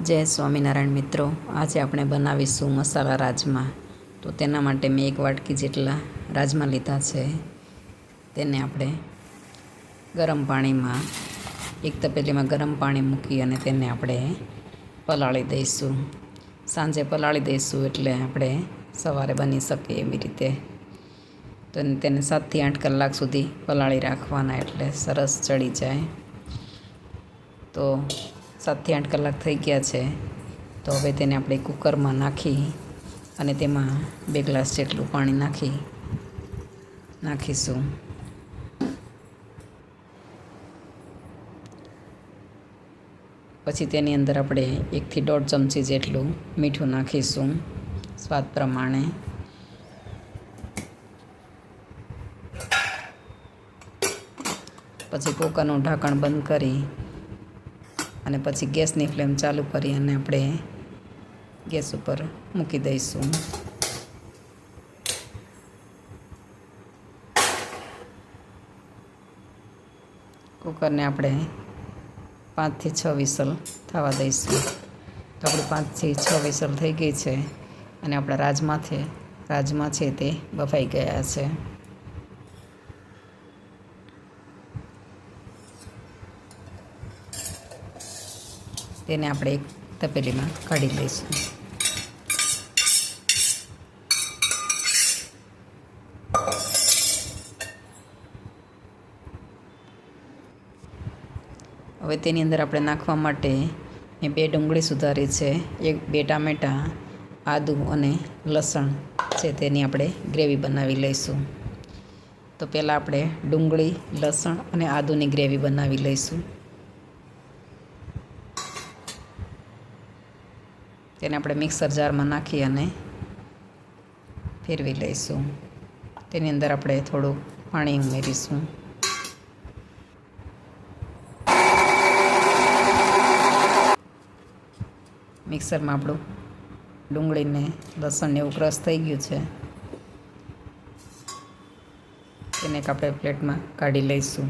જય સ્વામિનારાયણ મિત્રો, આજે આપણે બનાવીશું મસાલા રાજમા. તો તેના માટે મેં 1 વાટકી જેટલા રાજમા લીધા છે. તેને આપણે ગરમ પાણીમાં, એક તપેલીમાં ગરમ પાણી મૂકી અને તેને આપણે પલાળી દઈશું. સાંજે પલાળી દઈશું એટલે આપણે સવારે બની શકે એવી રીતે. તો તેને 7 થી 8 કલાક સુધી પલાળી રાખવાના એટલે સરસ ચડી જાય. તો 7 થી 8 કલાક થઈ ગયા છે. તો હવે તેને આપણે કુકરમાં નાખી અને તેમાં 2 ગ્લાસ જેટલું પાણી નાખીશું. પછી તેની અંદર આપણે 1 થી 1.5 ચમચી જેટલું મીઠું નાખીશું સ્વાદ પ્રમાણે. પછી કુકરનું ઢાંકણ બંધ કરી અને પછી ગેસની ફ્લેમ ચાલુ કરી અને આપણે ગેસ ઉપર મૂકી દઈશું. કુકરને આપણે 5 થી 6 વિસલ થવા દઈશું. તો આપણે 5 થી 6 વિસલ થઈ ગઈ છે અને આપણા રાજમા છે તે બફાઈ ગયા છે. તેને આપણે એક તપેલીમાં કાઢી લઈશું. હવે તેની અંદર આપણે નાખવા માટે મેં 2 ડુંગળી સુધારી છે, 2 ટામેટાં, આદું અને લસણ છે તેની આપણે ગ્રેવી બનાવી લઈશું. તો પહેલાં આપણે ડુંગળી, લસણ અને આદુની ગ્રેવી બનાવી લઈશું. તેને આપણે મિક્સર જારમાં નાખી અને ફેરવી લઈશું. તેની અંદર આપણે થોડું પાણી ઉમેરીશું. મિક્સરમાં આપણું ડુંગળીને લસણને એવું ક્રશ થઈ ગયું છે. તેને આપણે પ્લેટમાં કાઢી લઈશું.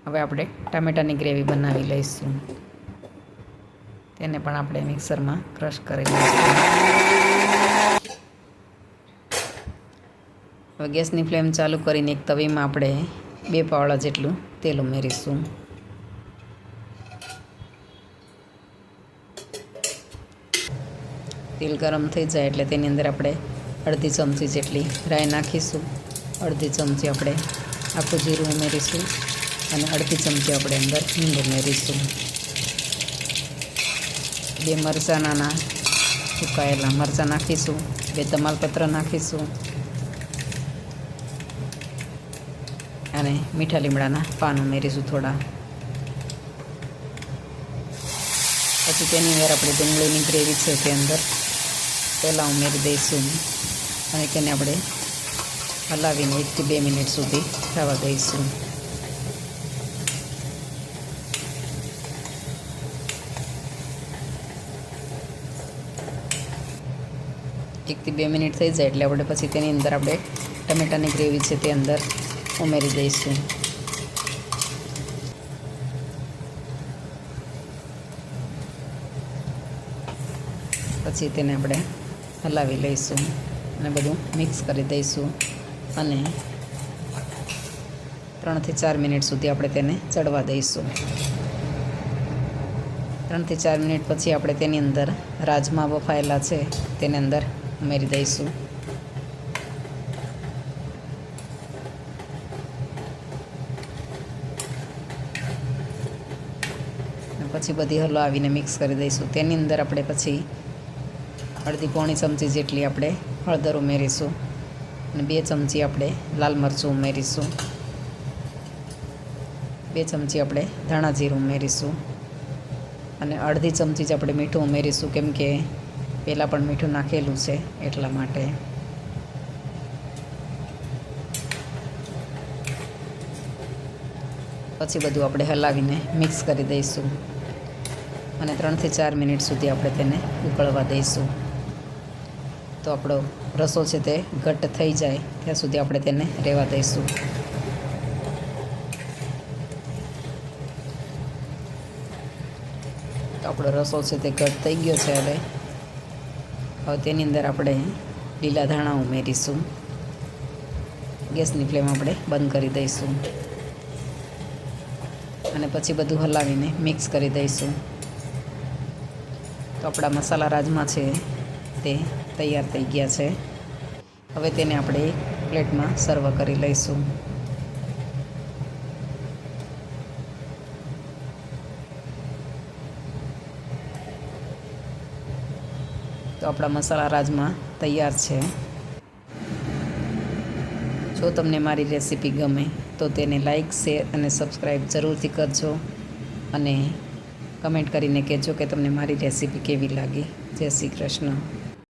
હવે આપણે ટામેટાની ગ્રેવી બનાવી લઈશું. તેને પણ આપણે મિક્સરમાં ક્રશ કરી લઈશું. હવે ગેસની ફ્લેમ ચાલુ કરીને એક તવીમાં આપણે 2 પાવડા જેટલું તેલ ઉમેરીશું. તેલ ગરમ થઈ જાય એટલે તેની અંદર આપણે અડધી ચમચી જેટલી રાઈ નાખીશું. અડધી ચમચી આપણે આખું જીરું ઉમેરીશું અને અડધી ચમચી આપણે અંદર હિંગ ઉમેરીશું. 2 મરચાં, નાના સુકાયેલા મરચાં નાખીશું. 2 તમાલપત્ર નાખીશું અને મીઠા લીમડાના પાન ઉમેરીશું થોડા. પછી તેની અંદર આપણે ડુંગળીની ગ્રેવી છે તે અંદર પહેલાં ઉમેરી દઈશું અને તેને આપણે હલાવીને 1 થી 2 મિનિટ સુધી થવા દઈશું. એક થી 2 મિનિટ થઈ જાય એટલે આપણે પછી તેની અંદર આપણે ટમેટાની ગ્રેવી છે તે અંદર ઉમેરી દઈશું. પછી તેને આપણે હલાવી લઈશું અને બધું મિક્સ કરી દઈશું અને 3 થી 4 મિનિટ સુધી આપણે તેને ચડવા દઈશું. 3 થી 4 મિનિટ પછી આપણે તેની અંદર રાજમા બફાયેલા છે તેની અંદર ઉમેરી દઈશું. પછી બધી હલાવીને મિક્સ કરી દઈશું. તેની અંદર આપણે પછી અડધી પોણી ચમચી જેટલી આપણે હળદર ઉમેરીશું અને 2 ચમચી આપણે લાલ મરચું ઉમેરીશું. 2 ચમચી આપણે ધાણા જીરું ઉમેરીશું અને અડધી ચમચી જ આપણે મીઠું ઉમેરીશું, કેમ કે પહેલાં પણ મીઠું નાખેલું છે એટલા માટે. પછી બધું આપણે હલાવીને મિક્સ કરી દઈશું અને 3 થી 4 મિનિટ સુધી આપણે તેને ઉકળવા દઈશું. તો આપણો રસો છે તે ઘટ્ટ થઈ જાય ત્યાં સુધી આપણે તેને રહેવા દઈશું. આપણો રસો છે તે ઘટ થઈ ગયો છે. હવે તેની અંદર આપણે લીલા ધાણા ઉમેરીશું. ગેસની ફ્લેમ આપણે બંધ કરી દઈશું અને પછી બધું હલાવીને મિક્સ કરી દઈશું. તો આપણા મસાલા રાજમા છે તે તૈયાર થઈ ગયા છે. હવે તેને આપણે એક પ્લેટમાં સર્વ કરી લઈશું. તો આપણા મસાલા રાજમા તૈયાર છે. જો તમને મારી રેસીપી ગમે તો તેને લાઈક, શેર અને સબસ્ક્રાઈબ જરૂરથી કરજો અને કમેન્ટ કરીને કહેજો કે તમને મારી રેસીપી કેવી લાગી. જય શ્રી કૃષ્ણ.